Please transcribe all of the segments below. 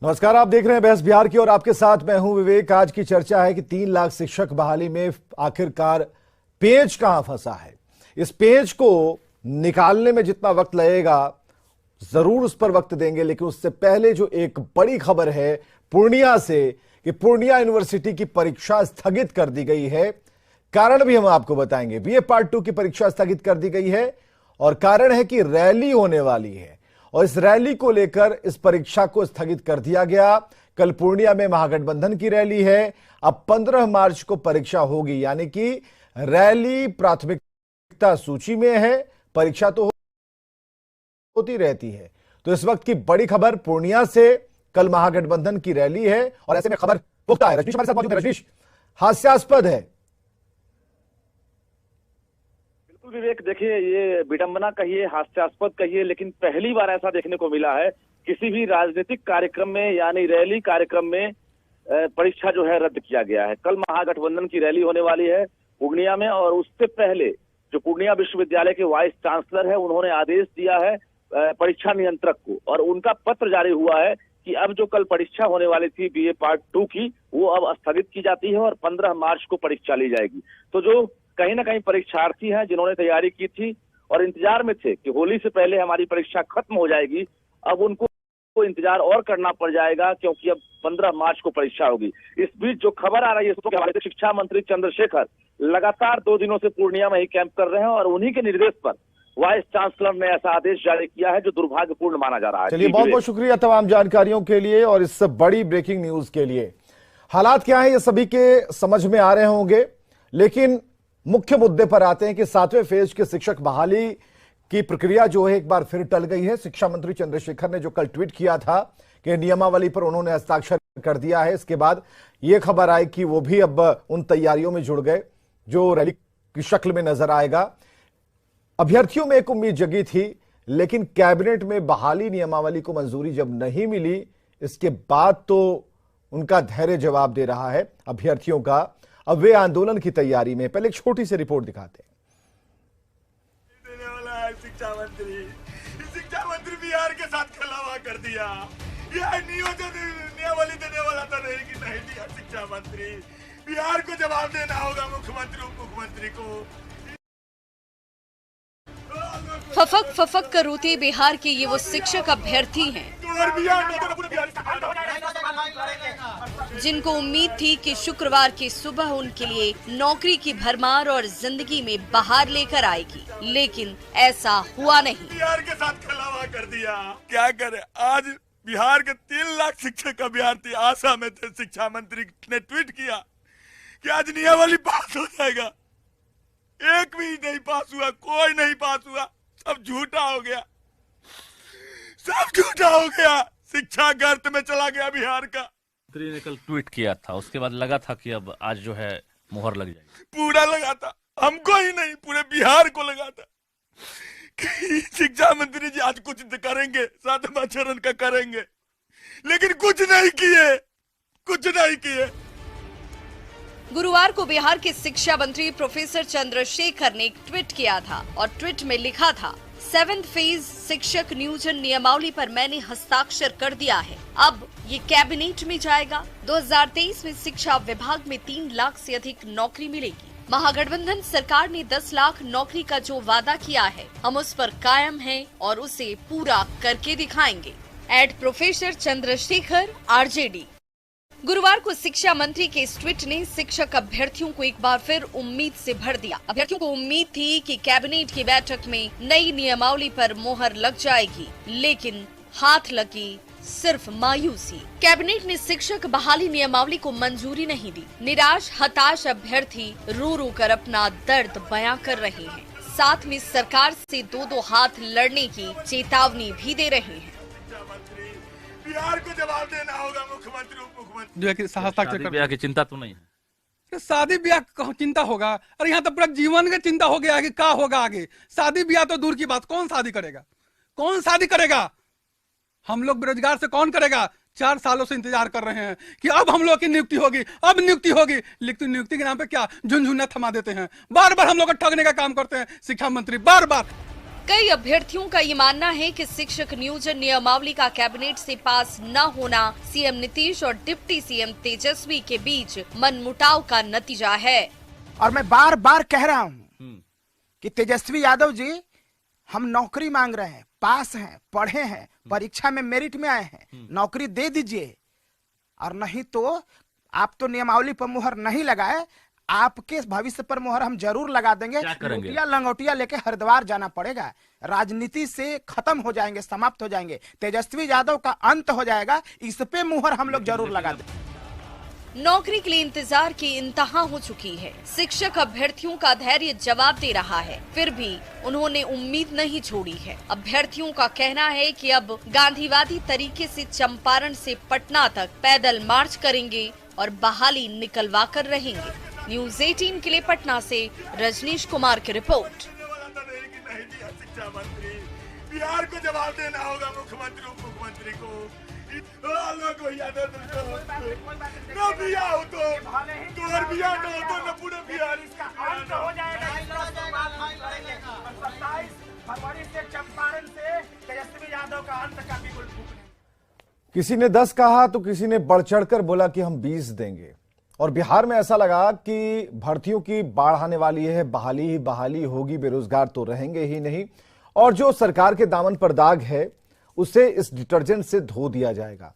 नमस्कार, आप देख रहे हैं बहस बिहार की और आपके साथ मैं हूं विवेक। आज की चर्चा है कि 3 लाख शिक्षक बहाली में आखिरकार पेंच कहां फंसा है। इस पेंच को निकालने में जितना वक्त लगेगा जरूर उस पर वक्त देंगे, लेकिन उससे पहले जो एक बड़ी खबर है पूर्णिया से कि पूर्णिया यूनिवर्सिटी की परीक्षा स्थगित कर दी गई है। कारण भी हम आपको बताएंगे। बीए पार्ट 2 की परीक्षा स्थगित कर दी गई है और कारण है कि रैली होने वाली है और इस रैली को लेकर इस परीक्षा को स्थगित कर दिया गया। कल पूर्णिया में महागठबंधन की रैली है। अब 15 मार्च को परीक्षा होगी, यानी कि रैली प्राथमिकता सूची में है, परीक्षा तो होती रहती है। तो इस वक्त की बड़ी खबर पूर्णिया से, कल महागठबंधन की रैली है और ऐसे में खबर पुख्ता है। रजनीश हमारे साथ मौजूद है। रजनीश, हास्यास्पद है। विवेक, देखिए, ये विडंबना कहिए, हास्यास्पद कहिए, लेकिन पहली बार ऐसा देखने को मिला है किसी भी राजनीतिक कार्यक्रम में यानी रैली कार्यक्रम में परीक्षा जो है रद्द किया गया है। कल महागठबंधन की रैली होने वाली है पूर्णिया में और उससे पहले जो पूर्णिया विश्वविद्यालय के वाइस चांसलर है उन्होंने आदेश दिया है परीक्षा नियंत्रक को और उनका पत्र जारी हुआ है कि अब जो कल परीक्षा होने वाली थी बीए पार्ट 2 की, वो अब स्थगित की जाती है और 15 मार्च को परीक्षा ली जाएगी। तो जो कहीं ना कहीं परीक्षार्थी हैं जिन्होंने तैयारी की थी और इंतजार में थे कि होली से पहले हमारी परीक्षा खत्म हो जाएगी, अब उनको इंतजार और करना पड़ जाएगा क्योंकि अब 15 मार्च को परीक्षा होगी। इस बीच जो खबर आ रही है उसके हवाले से शिक्षा मंत्री चंद्रशेखर लगातार 2 दिनों से पूर्णिया में ही कैंप कर रहे हैं और उन्हीं के निर्देश पर वाइस चांसलर ने ऐसा आदेश जारी किया है जो दुर्भाग्यपूर्ण माना जा रहा है। चलिए, बहुत बहुत शुक्रिया तमाम जानकारियों के लिए और इस बड़ी ब्रेकिंग न्यूज के लिए। हालात क्या है ये सभी के समझ में आ रहे होंगे, लेकिन मुख्य मुद्दे पर आते हैं कि 7वें फेज के शिक्षक बहाली की प्रक्रिया जो है एक बार फिर टल गई है। शिक्षा मंत्री चंद्रशेखर ने जो कल ट्वीट किया था कि नियमावली पर उन्होंने हस्ताक्षर कर दिया है, इसके बाद यह खबर आई कि वो भी अब उन तैयारियों में जुड़ गए जो रैली की शक्ल में नजर आएगा। अभ्यर्थियों में एक उम्मीद जगी थी, लेकिन कैबिनेट में बहाली नियमावली को मंजूरी जब नहीं मिली, इसके बाद तो उनका धैर्य जवाब दे रहा है अभ्यर्थियों का। अब वे आंदोलन की तैयारी में। पहले एक छोटी सी रिपोर्ट दिखाते हैं। देने वाला है शिक्षा मंत्री बिहार के साथ खिलावा कर दिया। यह नियमावली देने वाला था नहीं कि नहीं दिया। शिक्षा मंत्री बिहार को जवाब देना होगा, मुख्यमंत्री उप मुख्यमंत्री को। फफक कर रोते बिहार के ये वो शिक्षक अभ्यर्थी हैं जिनको उम्मीद थी कि शुक्रवार की सुबह उनके लिए नौकरी की भरमार और जिंदगी में बहार लेकर आएगी, लेकिन ऐसा हुआ नहीं। बिहार के साथ खिलावा कर दिया। क्या करे, आज बिहार के 3 लाख शिक्षक अभ्यर्थी आशा में थे। शिक्षा मंत्री ने ट्वीट किया कि आज नियमावली पास हो जाएगा, एक भी नहीं पास हुआ, कोई नहीं पास हुआ, सब झूठा हो गया, सब झूठा हो गया। शिक्षा गर्त में चला गया बिहार का। मंत्री ने कल ट्वीट किया था, उसके बाद लगा था कि अब आज जो है मुहर लग जाएगी। पूरा लगा था, हमको ही नहीं पूरे बिहार को लगा था कि शिक्षा मंत्री जी आज कुछ करेंगे, 7वां चरण का करेंगे, लेकिन कुछ नहीं किए, कुछ नहीं किए। गुरुवार को बिहार के शिक्षा मंत्री प्रोफेसर चंद्रशेखर ने एक ट्वीट किया था और ट्वीट में लिखा था, 7th फेज शिक्षक नियोजन नियमावली पर मैंने हस्ताक्षर कर दिया है, अब ये कैबिनेट में जाएगा। 2023 में शिक्षा विभाग में 3 लाख से अधिक नौकरी मिलेगी। महागठबंधन सरकार ने 10 लाख नौकरी का जो वादा किया है, हम उस पर कायम हैं और उसे पूरा करके दिखाएंगे। एड प्रोफेसर चंद्रशेखर आरजेडी। गुरुवार को शिक्षा मंत्री के इस ट्वीट ने शिक्षक अभ्यर्थियों को एक बार फिर उम्मीद से भर दिया। अभ्यर्थियों को उम्मीद थी कि कैबिनेट की बैठक में नई नियमावली पर मोहर लग जाएगी, लेकिन हाथ लगी सिर्फ मायूसी। कैबिनेट ने शिक्षक बहाली नियमावली को मंजूरी नहीं दी। निराश हताश अभ्यर्थी रो रो कर अपना दर्द बयां कर रहे हैं, साथ में सरकार से 2-2 हाथ लड़ने की चेतावनी भी दे रहे हैं। बिहार को जवाब देना होगा, मुख्यमंत्री उप मुख्यमंत्री। शादी ब्याह की चिंता तो नहीं है? शादी ब्याह का चिंता होगा? अरे यहाँ तो पूरा जीवन का चिंता हो गया है कि क्या होगा आगे। शादी ब्याह तो दूर की बात, कौन शादी करेगा, कौन शादी करेगा? हम लोग बेरोजगार से कौन करेगा? 4 सालों से इंतजार कर रहे हैं कि अब हम लोग की नियुक्ति होगी, अब नियुक्ति होगी, लेकिन नियुक्ति के नाम पे क्या झुनझुना थमा देते हैं। बार बार हम लोग को ठगने का काम करते हैं शिक्षा मंत्री, बार बार। कई अभ्यर्थियों का ये मानना है कि शिक्षक नियोजन नियमावली का कैबिनेट से पास न होना सीएम नीतीश और डिप्टी सीएम तेजस्वी के बीच मनमुटाव का नतीजा है। और मैं बार बार कह रहा हूँ कि तेजस्वी यादव जी, हम नौकरी मांग रहे हैं, पास हैं, पढ़े हैं, परीक्षा में मेरिट में आए हैं, नौकरी दे दीजिए। और नहीं तो आप तो नियमावली पर मुहर नहीं लगाए, आपके भविष्य पर मुहर हम जरूर लगा देंगे। लंगोटिया लंगोटिया लेके हरिद्वार जाना पड़ेगा, राजनीति से खत्म हो जाएंगे, समाप्त हो जाएंगे, तेजस्वी यादव का अंत हो जाएगा। इस पे मुहर हम लोग जरूर लगा देंगे। नौकरी के लिए इंतजार की इंतहा हो चुकी है। शिक्षक अभ्यर्थियों का धैर्य जवाब दे रहा है, फिर भी उन्होंने उम्मीद नहीं छोड़ी है। अभ्यर्थियों का कहना है कि अब गांधीवादी तरीके से चंपारण से पटना तक पैदल मार्च करेंगे और बहाली निकलवा कर रहेंगे। न्यूज़ 18 के लिए पटना से रजनीश कुमार की रिपोर्ट। शिक्षा मंत्री, बिहार को जवाब देना होगा, मुख्यमंत्री उप मुख्यमंत्री को। न बिया हो तो और बिया न हो तो न पूरे बिहार हो जाएगा। 27 फरवरी से चंपारण से तेजस्वी यादव का अंत का बिल्कुल किसी ने 10 कहा तो किसी ने बढ़ चढ़कर बोला कि हम 20 देंगे। और बिहार में ऐसा लगा कि भर्तियों की बाढ़ आने वाली है, बहाली ही बहाली होगी, बेरोजगार तो रहेंगे ही नहीं, और जो सरकार के दामन पर दाग है उसे इस डिटर्जेंट से धो दिया जाएगा।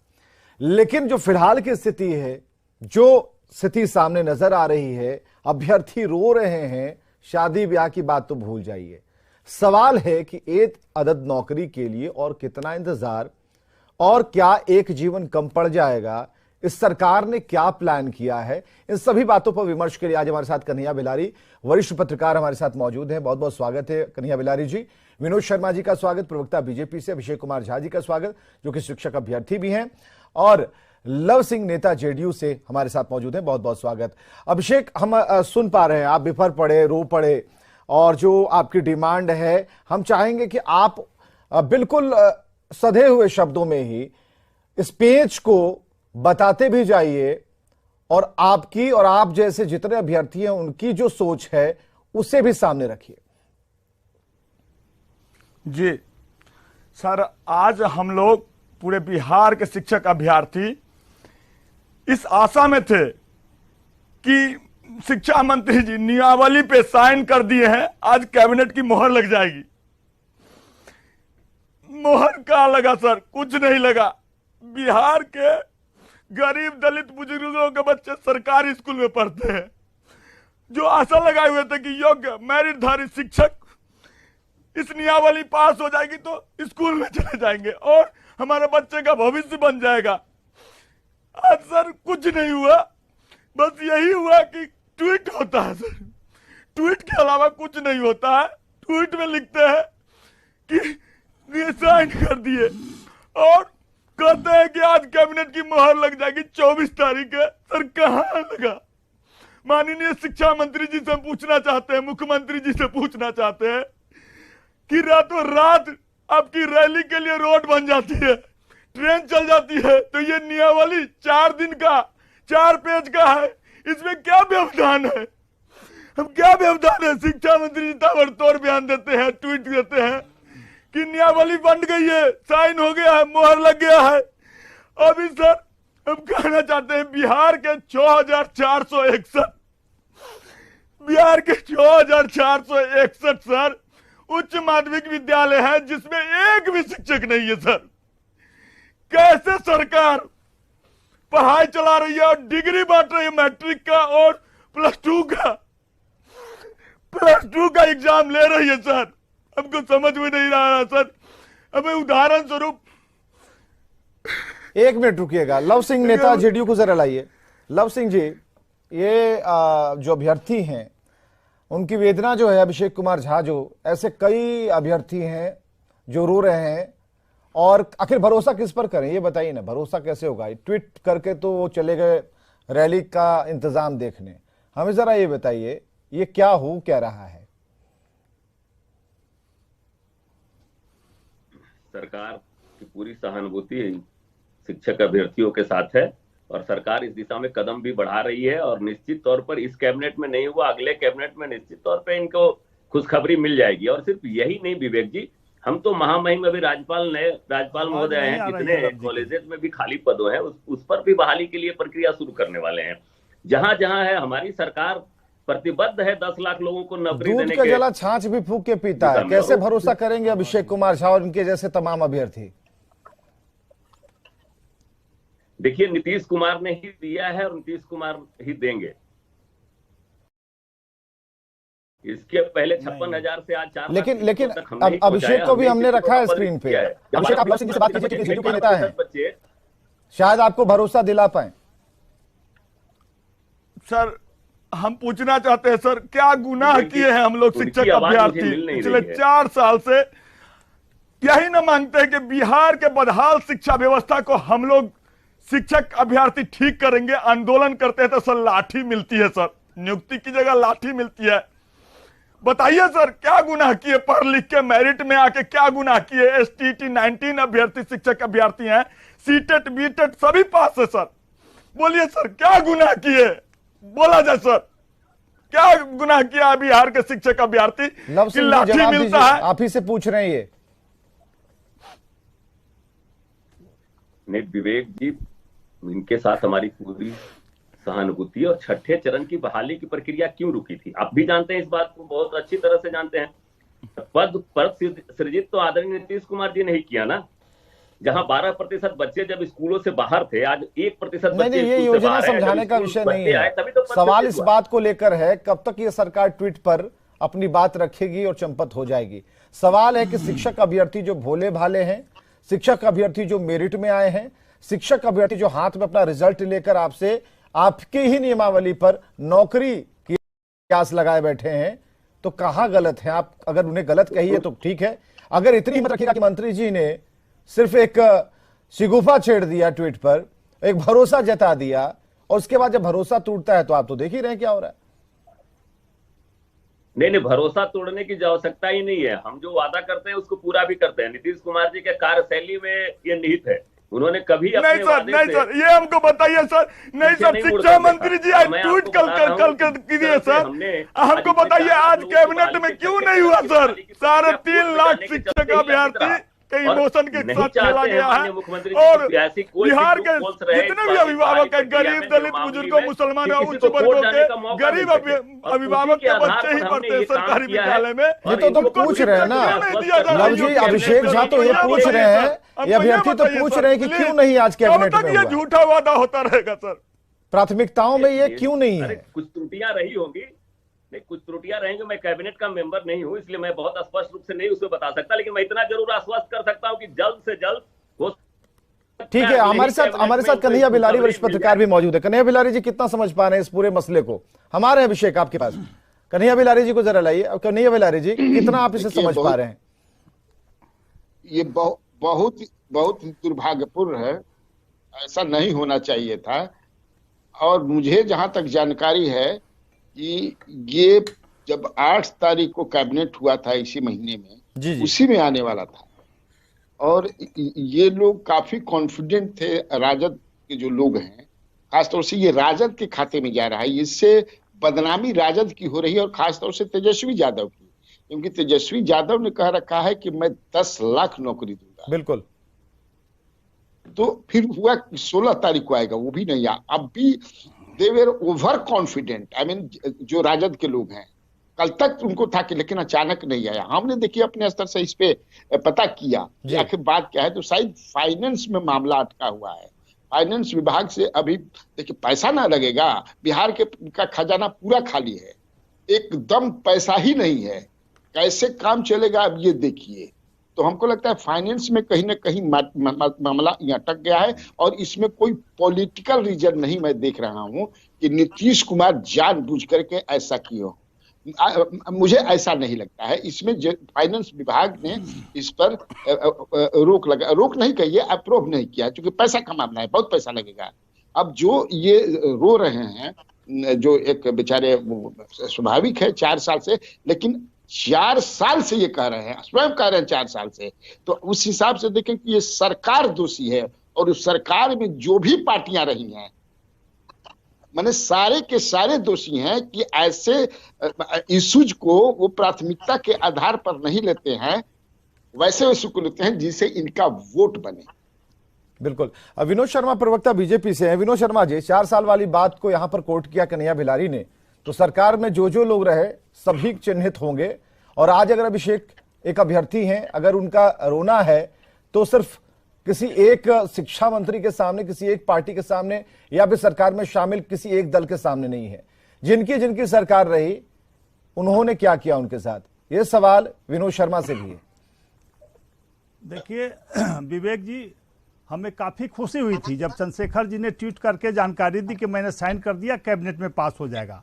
लेकिन जो फिलहाल की स्थिति है, जो स्थिति सामने नजर आ रही है, अभ्यर्थी रो रहे हैं, शादी ब्याह की बात तो भूल जाइए। सवाल है कि एक अदद नौकरी के लिए और कितना इंतजार, और क्या एक जीवन कम पड़ जाएगा, इस सरकार ने क्या प्लान किया है, इन सभी बातों पर विमर्श के लिए आज हमारे साथ कन्हैया बिलारी, वरिष्ठ पत्रकार हमारे साथ मौजूद हैं। बहुत बहुत स्वागत है कन्हैया बिलारी जी। विनोद शर्मा जी का स्वागत, प्रवक्ता बीजेपी से अभिषेक कुमार झा जी का स्वागत, जो कि शिक्षक अभ्यर्थी भी हैं, और लव सिंह नेता जेडीयू से हमारे साथ मौजूद हैं। बहुत बहुत स्वागत। अभिषेक, हम सुन पा रहे हैं आप बिफर पड़े, रो पड़े, और जो आपकी डिमांड है, हम चाहेंगे कि आप बिल्कुल सधे हुए शब्दों में ही इस पेज को बताते भी जाइए, और आपकी और आप जैसे जितने अभ्यर्थी हैं उनकी जो सोच है उसे भी सामने रखिए। जी सर, आज हम लोग पूरे बिहार के शिक्षक अभ्यर्थी इस आशा में थे कि शिक्षा मंत्री जी नियमावली पे साइन कर दिए हैं, आज कैबिनेट की मोहर लग जाएगी। मोहर कहाँ लगा सर? कुछ नहीं लगा। बिहार के गरीब दलित बुजुर्गों के बच्चे सरकारी स्कूल में पढ़ते हैं, जो आशा लगाए हुए थे कि योग्य मेरिटधारी शिक्षक इस नियमावली पास हो जाएगी तो स्कूल में चले जाएंगे और हमारे बच्चे का भविष्य बन जाएगा। आज सर कुछ नहीं हुआ, बस यही हुआ कि ट्वीट होता है सर, ट्वीट के अलावा कुछ नहीं होता है। ट्वीट में लिखते हैं कि साइन कर दिए और कहते हैं कि आज कैबिनेट की मोहर लग जाएगी 24 तारीख है। सर कहाँ लगा? माननीय शिक्षा मंत्री जी से हम पूछना चाहते हैं, मुख्यमंत्री जी से पूछना चाहते हैं कि रातों रात आपकी रैली के लिए रोड बन जाती है, ट्रेन चल जाती है, तो ये नियमावली 4 दिन का 4 पेज का है, इसमें क्या व्यवधान है? हम क्या व्यवधान है? शिक्षा मंत्री जी ताबड़तोड़ बयान देते हैं, ट्वीट देते हैं कि नियमावली बन गई है, साइन हो गया है, मोहर लग गया है। अभी सर हम कहना चाहते हैं बिहार के 6461 बिहार के 6461 सर उच्च माध्यमिक विद्यालय है जिसमें एक भी शिक्षक नहीं है। सर कैसे सरकार पढ़ाई चला रही है और डिग्री बांट रही है, मैट्रिक का और प्लस टू का एग्जाम ले रही है। सर हमको समझ में नहीं रहा है सर। हमें उदाहरण स्वरूप 1 मिनट रुकिएगा। लव सिंह नेता जेडीयू को जरा लाइए। लव सिंह जी, ये जो अभ्यर्थी हैं उनकी वेदना जो है, अभिषेक कुमार झा, जो ऐसे कई अभ्यर्थी हैं जो रो रहे हैं, और आखिर भरोसा किस पर करें ये बताइए ना। भरोसा कैसे होगा? ट्वीट करके तो वो चले गए रैली का इंतजाम देखने। हमें जरा ये बताइए ये क्या हो क्या रहा है? सरकार की पूरी सहानुभूति शिक्षक अभ्यर्थियों के साथ है और सरकार इस दिशा में कदम भी बढ़ा रही है, और निश्चित तौर पर इस कैबिनेट में नहीं हुआ, अगले कैबिनेट में निश्चित तौर पे इनको खुशखबरी मिल जाएगी। और सिर्फ यही नहीं विवेक जी, हम तो महामहिम अभी राज्यपाल महोदय हैं, जितने कॉलेजेस में भी खाली पदों हैं उस पर भी बहाली के लिए प्रक्रिया शुरू करने वाले हैं। जहां जहां है हमारी सरकार प्रतिबद्ध है 10 लाख लोगों को नौकरी देने के। दूध का जला छाछ भी फूंक के पीता है, कैसे भरोसा करेंगे अभिषेक कुमार झा और उनके जैसे तमाम अभ्यर्थी? देखिए, नीतीश कुमार ने ही दिया है और नीतीश कुमार ही देंगे। इसके पहले 56,000 से आज 4 लेकिन अब अभिषेक को भी हमने रखा है स्क्रीन पे। अभिषेक, आप से बात कीजिए कि जेडीयू के नेता हैं, शायद आपको भरोसा दिला पाए। सर, हम पूछना चाहते हैं सर, क्या गुनाह किए हैं हम लोग शिक्षक अभ्यर्थी पिछले 4 साल से? यही ना मांगते हैं कि बिहार के बदहाल शिक्षा व्यवस्था को हम लोग शिक्षक अभ्यर्थी ठीक करेंगे? आंदोलन करते हैं तो सर लाठी मिलती है, सर नियुक्ति की जगह लाठी मिलती है। बताइए सर, क्या गुनाह किए? पढ़ लिख के मेरिट में आके क्या गुनाह किए? STT 19 अभ्यर्थी शिक्षक अभ्यर्थी हैं, सीटेट बीटेट सभी पास है सर। बोलिए सर, क्या गुनाह किए? बोला जाए सर, क्या गुनाह किया बिहार के शिक्षक अभ्यर्थी कि लाठी मिलता है? आप ही से पूछ रहे हैं ये। नहीं विवेक जी, इनके साथ हमारी पूरी सहानुभूति। और छठे चरण की बहाली की प्रक्रिया क्यों रुकी थी, आप भी जानते हैं इस बात को, बहुत अच्छी तरह से जानते हैं। पद सृजित तो आदरणीय नीतीश कुमार जी ने ही किया ना। जहां 12% बच्चे जब स्कूलों से बाहर थे, आज 1% बच्चे ये योजना समझाने का विषय नहीं है। तो सवाल इस बात को लेकर है, कब तक ये सरकार ट्वीट पर अपनी बात रखेगी और चंपत हो जाएगी? सवाल है कि शिक्षक अभ्यर्थी जो भोले भाले हैं, शिक्षक अभ्यर्थी जो मेरिट में आए हैं, शिक्षक अभ्यर्थी जो हाथ में अपना रिजल्ट लेकर आपसे आपके ही नियमावली पर नौकरी की आस लगाए बैठे हैं, तो कहां गलत है? आप अगर उन्हें गलत कहिए तो ठीक है। अगर इतनी हिम्मत रखिएगा कि मंत्री जी ने सिर्फ एक शिगुफा छेड़ दिया ट्वीट पर, एक भरोसा जता दिया, और उसके बाद जब भरोसा टूटता है तो आप तो देख ही रहे हैं क्या हो रहा है। नहीं, भरोसा तोड़ने की आवश्यकता ही नहीं है। हम जो वादा करते हैं उसको पूरा भी करते हैं। नीतीश कुमार जी के कार्यशैली में ये निहित है। उन्होंने कभी नहीं सर, ये हमको बताइए सर। नहीं सर, शिक्षा मंत्री जी आज ट्वीट कल कीजिए सर। हमको बताइए आज कैबिनेट में क्यों नहीं हुआ सर? 3.5 लाख शिक्षक अभ्यर्थी के इमोशन के साथ खेला गया है। और बिहार के जितने भी अभिभावक हैं, गरीब दलित बुजुर्गों मुसलमान उच्च वर्गों के गरीब अभिभावक के बच्चे ही पढ़ते हैं सरकारी विद्यालय में। ये तो तुम पूछ रहे हैं ना लव जी, अभिषेक झा तो ये पूछ रहे हैं, ये अभ्यर्थी तो पूछ रहे हैं कि क्यों नहीं आज कैबिनेट में ये झूठा वादा होता रहेगा सर? प्राथमिकताओं में ये क्यों नहीं है? कुछ त्रुटियां रही होंगी, कुछ त्रुटियां रहेंगी। मैं कैबिनेट का मेंबर नहीं हूं, इसलिए मैं बहुत स्पष्ट रूप से नहीं उसमें बता सकता, लेकिन मैं इतना जरूर आश्वस्त कर सकता हूं कि जल्द से जल्द हो। ठीक है, हमारे साथ कन्हैया बिलारी वरिष्ठ पत्रकार भी मौजूद है। कन्हैया बिलारी जी, कितना समझ पा रहे हैं इस पूरे मसले को? हमारे अभिषेक आपके पास, कन्हैया बिलारी जी को जरा लाइए। कन्हैया बिलारी जी, कितना आप इसे समझ पा रहे हैं? ये बहुत दुर्भाग्यपूर्ण है, ऐसा नहीं होना चाहिए था। और मुझे जहां तक जानकारी है कि ये जब 8 तारीख को कैबिनेट हुआ था इसी महीने में, जी। उसी में आने वाला था। और ये लोग काफी कॉन्फिडेंट थे, राजद के जो लोग हैं, खासतौर से ये राजद के खाते में जा रहा है। इससे बदनामी राजद की हो रही है, और खासतौर से तेजस्वी यादव की, क्योंकि तेजस्वी यादव ने कह रखा है कि मैं 10 लाख नौकरी दूंगा। बिल्कुल। तो फिर हुआ 16 तारीख को आएगा, वो भी नहीं आया। अब भी they were over confident, I mean जो राजद के लोग हैं, कल तक उनको था कि, लेकिन अचानक नहीं आया। हमने देखिए अपने स्तर से इस पे पता किया कि आखिर बात क्या है, तो शायद फाइनेंस में मामला अटका हुआ है। फाइनेंस विभाग से अभी देखिए पैसा ना लगेगा, बिहार का खजाना पूरा खाली है, एकदम पैसा ही नहीं है, कैसे काम चलेगा अब ये देखिए। तो हमको लगता है फाइनेंस में कहीं ना कहीं मामला अटक गया है, और इसमें कोई पॉलिटिकल रीजन नहीं मैं देख रहा हूं कि नीतीश कुमार जानबूझ करके ऐसा किया। मुझे ऐसा नहीं लगता है। इसमें फाइनेंस विभाग ने इस पर रोक नहीं कही है, अप्रूव नहीं किया, क्योंकि पैसा का मामला है, बहुत पैसा लगेगा। अब जो ये रो रहे हैं, जो एक बेचारे, स्वाभाविक है 4 साल से, लेकिन 4 साल से ये कह रहे हैं, स्वयं कह रहे हैं 4 साल से, तो उस हिसाब से देखें कि ये सरकार दोषी है, और उस सरकार में जो भी पार्टियां रही हैं माने सारे के सारे दोषी हैं कि ऐसे इश्यूज को वो प्राथमिकता के आधार पर नहीं लेते हैं, वैसे इश्यू को लेते हैं जिससे इनका वोट बने। बिल्कुल। अब विनोद शर्मा प्रवक्ता बीजेपी से हैं। विनोद शर्मा जी, 4 साल वाली बात को यहां पर कोट किया कन्हैया बिलारी ने, तो सरकार में जो लोग रहे सभी चिन्हित होंगे, और आज अगर अभिषेक एक अभ्यर्थी हैं, अगर उनका रोना है तो सिर्फ किसी एक शिक्षा मंत्री के सामने, किसी एक पार्टी के सामने, या फिर सरकार में शामिल किसी एक दल के सामने नहीं है। जिनकी सरकार रही उन्होंने क्या किया उनके साथ, ये सवाल विनोद शर्मा से भी है। देखिए विवेक जी, हमें काफी खुशी हुई थी जब चंद्रशेखर जी ने ट्वीट करके जानकारी दी कि मैंने साइन कर दिया, कैबिनेट में पास हो जाएगा।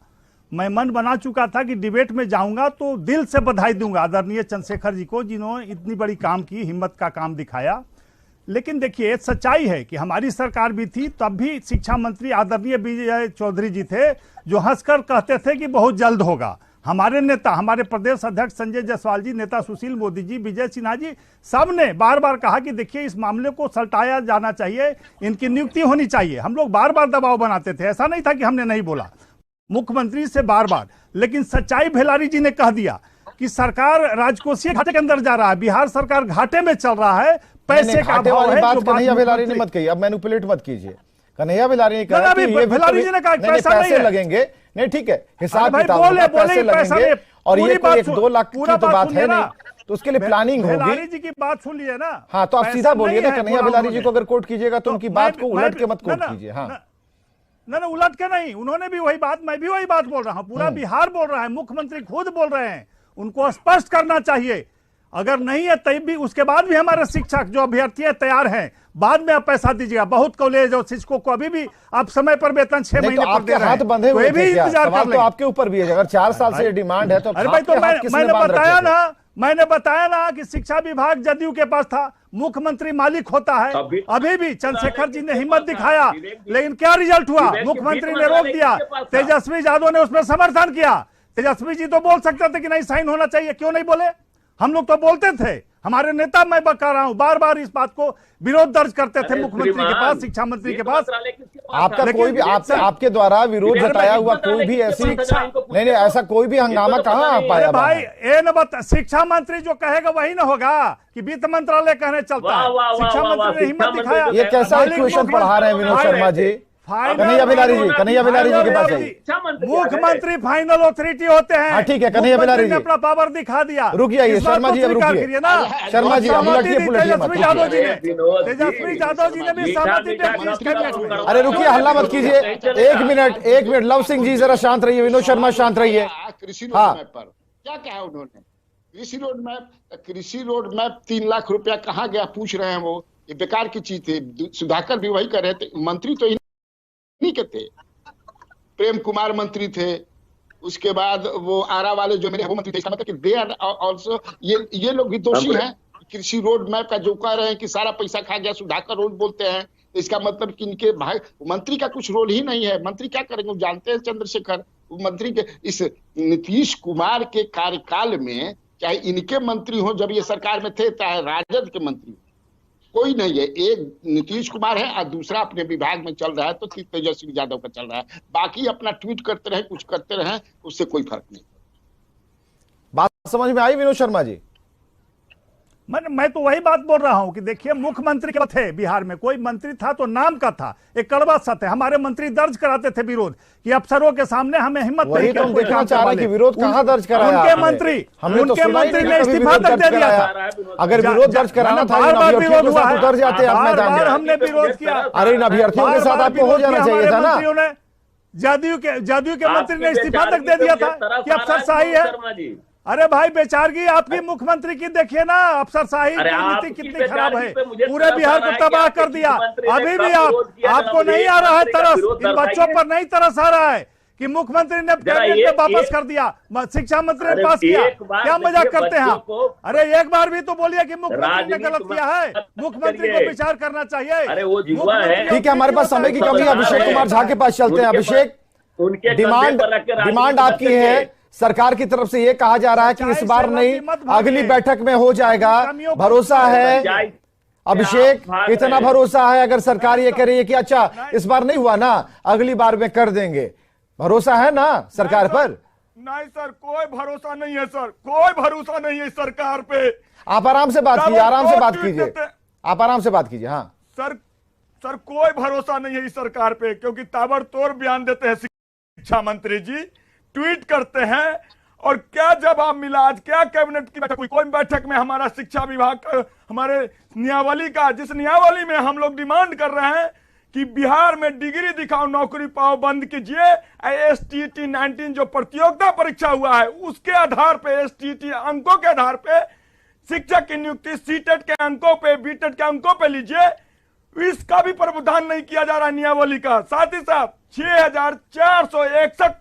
मैं मन बना चुका था कि डिबेट में जाऊंगा तो दिल से बधाई दूंगा आदरणीय चंद्रशेखर जी को, जिन्होंने इतनी बड़ी काम की, हिम्मत का काम दिखाया। लेकिन देखिए सच्चाई है कि हमारी सरकार भी थी, तब भी शिक्षा मंत्री आदरणीय विजय चौधरी जी थे, जो हंसकर कहते थे कि बहुत जल्द होगा। हमारे नेता, हमारे प्रदेश अध्यक्ष संजय जायसवाल जी, नेता सुशील मोदी जी, विजय सिन्हा जी, सब ने बार बार कहा कि देखिए इस मामले को सल्टाया जाना चाहिए, इनकी नियुक्ति होनी चाहिए। हम लोग बार बार दबाव बनाते थे, ऐसा नहीं था कि हमने नहीं बोला मुख्यमंत्री से बार बार। लेकिन सच्चाई भेलारी जी ने कह दिया कि सरकार राजकोषीय घाटे के अंदर जा रहा है, बिहार सरकार घाटे में चल रहा है, पैसे का अभाव है। बात कन्हैया भेलारी ने मत कही, अब मैनिपुलेट मत कीजिए। कन्हैया भेलारी ने कहा कि ये भेलारी जी ने कहा पैसे लगेंगे, नहीं ठीक है, हिसाब किताब पैसे लगेंगे, और ये कोई 1-2 लाख की तो बात है नहीं, तो उसके लिए प्लानिंग होगी। भेलारी जी की बात सुन लिए ना। हाँ, तो आप सीधा बोलिए ना, कन्हैया भेलारी जी को अगर कोट कीजिएगा तो उनकी बात को उलट के मत कोट कीजिए। हाँ ना, उलट के नहीं, उन्होंने भी वही बात, मैं भी वही बात बोल रहा हूँ, पूरा बिहार बोल रहा है, मुख्यमंत्री खुद बोल रहे हैं। उनको स्पष्ट करना चाहिए, अगर नहीं है तब भी, उसके बाद भी हमारे शिक्षक जो अभ्यर्थी है तैयार हैं, बाद में आप पैसा दीजिएगा। बहुत कॉलेज और शिक्षकों को अभी भी आप समय पर वेतन 6 महीने पर दे रहे हैं, हाथ बंधे हुए भी इंतजार कर ले। तो आपके ऊपर भी है, अगर 4 साल से डिमांड है तो। अरे भाई, तो मैंने बताया ना कि शिक्षा विभाग जदयू के पास था, मुख्यमंत्री मालिक होता है। अभी भी चंद्रशेखर जी ने हिम्मत दिखाया, लेकिन क्या रिजल्ट हुआ? मुख्यमंत्री ने रोक दिया, तेजस्वी यादव ने उसमें समर्थन किया। तेजस्वी जी तो बोल सकते थे कि नहीं साइन होना चाहिए, क्यों नहीं बोले? हम लोग तो बोलते थे, हमारे नेता, मैं बता रहा हूं, बार बार इस बात को विरोध दर्ज करते थे मुख्यमंत्री के पास, शिक्षा मंत्री के पास। आपका कोई भी आपके द्वारा विरोध जताया हुआ कोई भी ऐसी नहीं, ऐसा कोई भी हंगामा कहाँ पाया भाई? ये न बता, शिक्षा मंत्री जो कहेगा वही ना होगा कि वित्त मंत्रालय कहने चलता है। शिक्षा मंत्री ने हिम्मत दिखाया। ये कैसा इक्वेशन पढ़ा रहे हैं विनोद शर्मा जी? कन्हैया बिलारी जी के पास जाइए। मुख्यमंत्री फाइनल अथॉरिटी होते हैं। ठीक है, कन्हैया बिलारी जी अपना पावर दिखा दिया। रुकिए शर्मा जी, अब रुकिए शर्मा जी, अब तेजस्वी यादव जी ने भी सहमति व्यक्त की। अरे रुकिए, हल्ला मत कीजिए, एक मिनट। लव सिंह जी जरा शांत रहिए, विनोद शर्मा शांत रहिए। कृषि रोड मैप पर क्या कहा उन्होंने? कृषि रोड मैप 3 लाख रुपया कहाँ गया पूछ रहे हैं वो, ये बेकार की चीज थी। सुधाकर भी वही कर रहे थे, मंत्री तो नहीं के थे, प्रेम कुमार मंत्री थे, उसके बाद वो आरा वाले जो मेरे वो मंत्री थे। इसका मतलब कि दे आर आल्सो, ये लोग भी दोषी हैं। कृषि रोड मैप का जो कह रहे हैं कि सारा पैसा खा गया, सुधाकर रोज बोलते हैं, इसका मतलब कि इनके भाई मंत्री का कुछ रोल ही नहीं है। मंत्री क्या करेंगे? वो जानते हैं चंद्रशेखर मंत्री के, इस नीतीश कुमार के कार्यकाल में, चाहे इनके मंत्री हो जब ये सरकार में थे, चाहे राजद के मंत्री, कोई नहीं है। एक नीतीश कुमार है और दूसरा अपने विभाग में चल रहा है, तो तेजस्वी यादव का चल रहा है। बाकी अपना ट्वीट करते रहे, कुछ करते रहे, उससे कोई फर्क नहीं। बात समझ में आई विनोद शर्मा जी? मैं तो वही बात बोल रहा हूं कि देखिए, मुख्यमंत्री के थे बिहार में, कोई मंत्री था तो नाम का था, एक कड़वा सत्य है। हमारे मंत्री दर्ज कराते थे विरोध कि अफसरों के सामने हमें हिम्मत नहीं तो देखना चाह रहे कि विरोध कहां दर्ज कराया? उनके मंत्री ने इस्तीफा तक दे दिया था। अगर विरोध दर्ज कराना था, विरोध हुआ है, उतर जाते, हमने विरोध किया। अरे इन अभ्यर्थियों के साथ आपको हो जाना चाहिए था ना। जदयू के मंत्री ने इस्तीफा तक दे दिया था कि अफसरशाही है। अरे भाई बेचारगी, आपकी मुख्यमंत्री की देखिए ना, अफसरशाही की नीति कितनी खराब है, पूरे बिहार को तबाह कर दिया। अभी भी आपको नहीं आ रहा है तरस, इन बच्चों पर नहीं तरस आ रहा है कि मुख्यमंत्री ने कैबिनेट में वापस कर दिया, शिक्षा मंत्री ने पास किया। क्या मजाक करते हैं आप? अरे एक बार भी तो बोलिए कि मुख्यमंत्री ने गलत किया है, मुख्यमंत्री को विचार करना चाहिए। ठीक है, हमारे पास समय की कमी है, अभिषेक कुमार झा के पास चलते हैं। अभिषेक, डिमांड आपकी है, सरकार की तरफ से यह कहा जा रहा है कि इस बार नहीं, अगली बैठक में हो जाएगा, भरोसा है? अभिषेक, भाग कितना रहे हैं। भरोसा है अगर सरकार ये कह रही है कि अच्छा इस बार नहीं हुआ ना, अगली बार में कर देंगे, भरोसा है ना सरकार पर? नहीं सर, कोई भरोसा नहीं है सर, कोई भरोसा नहीं है इस सरकार पे। आप आराम से बात कीजिए, आराम से बात ट्वीट कीजिए, देते- आप आराम से बात कीजिए। हाँ सर कोई भरोसा नहीं है इस सरकार पे, क्योंकि ताबड़तोड़ बयान देते हैं शिक्षा मंत्री जी, ट्वीट करते हैं, और क्या जवाब मिला आज? क्या कैबिनेट की बैठक हुई? कोई बैठक में हमारा शिक्षा विभाग का, हमारे नियावली का, जिस नियावली में हम लोग डिमांड कर रहे हैं कि बिहार में डिग्री दिखाओ नौकरी पाओ बंद कीजिए, STT 19 जो प्रतियोगिता परीक्षा हुआ है उसके आधार पे, STT अंकों के आधार पे शिक्षक की नियुक्ति सीटेट के अंकों पे, बीटेट के अंकों पे लीजिए, इसका भी प्रावधान नहीं किया जा रहा नियावली का। साथ ही साथ 6461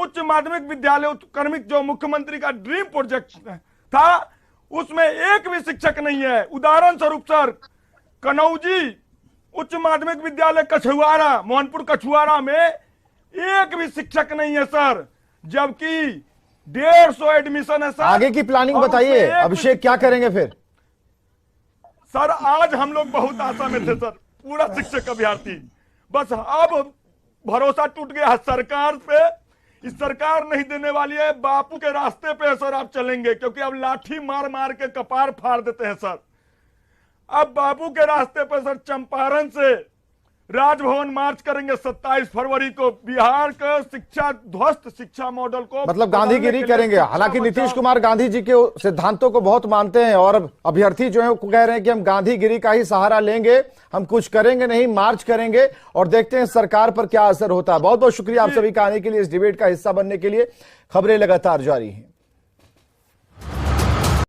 उच्च माध्यमिक विद्यालय उत्क्रमिक जो मुख्यमंत्री का ड्रीम प्रोजेक्ट था, उसमें एक भी शिक्षक नहीं है। उदाहरण स्वरूप सर, कनौजी उच्च माध्यमिक विद्यालय कछुआरा, मोहनपुर कछुआरा में एक भी शिक्षक नहीं है सर, जबकि 150 एडमिशन है सर। आगे की प्लानिंग और बताइए उसमें एक अभिषेक, क्या करेंगे फिर? सर आज हम लोग बहुत आशा में थे सर, पूरा शिक्षक अभ्यर्थी, बस अब भरोसा टूट गया है सरकार पे। इस सरकार नहीं देने वाली है, बापू के रास्ते पे सर आप चलेंगे, क्योंकि अब लाठी मार मार के कपार फाड़ देते हैं सर। अब बापू के रास्ते पे सर चंपारण से राजभवन मार्च करेंगे 27 फरवरी को, बिहार का शिक्षा ध्वस्त शिक्षा मॉडल को मतलब गांधीगिरी करेंगे। हालांकि नीतीश कुमार गांधी जी के सिद्धांतों को बहुत मानते हैं और अभ्यर्थी जो है वो कह रहे हैं कि हम गांधीगिरी का ही सहारा लेंगे, हम कुछ करेंगे नहीं, मार्च करेंगे और देखते हैं सरकार पर क्या असर होता है। बहुत बहुत शुक्रिया आप सभी का आने के लिए, इस डिबेट का हिस्सा बनने के लिए। खबरें लगातार जारी हैं।